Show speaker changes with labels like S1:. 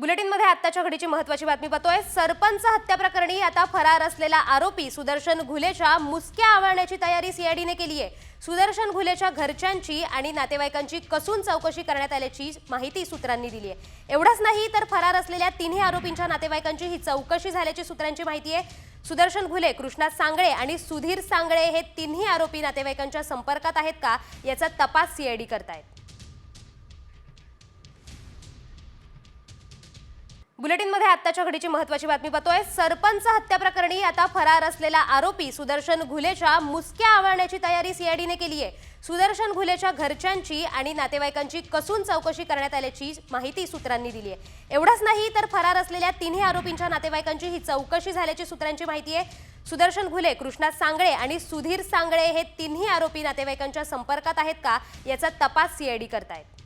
S1: बुलेटिनमध्ये आत्ताच्या घडीची महत्त्वाची बातमी पाहतोय। सरपंच हत्या प्रकरणी आता फरार असलेला आरोपी सुदर्शन घुलेच्या मुसक्या आवळण्याची तयारी सीआयडीने केली आहे। सुदर्शन घुलेच्या घरच्यांची आणि नातेवाईकांची कसून चौकशी करण्यात आल्याची माहिती सूत्रांनी दिली आहे। एवढंच नाही तर फरार असलेल्या तिन्ही आरोपींच्या नातेवाईकांची ही चौकशी झाल्याची सूत्रांची माहिती आहे। सुदर्शन घुले, कृष्णा सांगळे आणि सुधीर सांगळे हे तिन्ही आरोपी नातेवाईकांच्या संपर्कात आहेत का याचा तपास सीआयडी करतायत। बुलेटिनमध्ये आत्ताच्या घडीची महत्त्वाची बातमी पाहतोय। सरपंच हत्या प्रकरणी आता फरार असलेला आरोपी सुदर्शन घुलेच्या मुसक्या आवळण्याची तयारी सीआयडीने केली आहे। सुदर्शन घुलेच्या घरच्यांची आणि नातेवाईकांची कसून चौकशी करण्यात आल्याची माहिती सूत्रांनी दिली आहे। एवढंच नाही तर फरार असलेल्या तिन्ही आरोपींच्या नातेवाईकांची ही चौकशी झाल्याची सूत्रांची माहिती आहे। सुदर्शन घुले, कृष्णा सांगळे आणि सुधीर सांगळे हे तिन्ही आरोपी नातेवाईकांच्या संपर्कात आहेत का याचा तपास सीआयडी करतायत।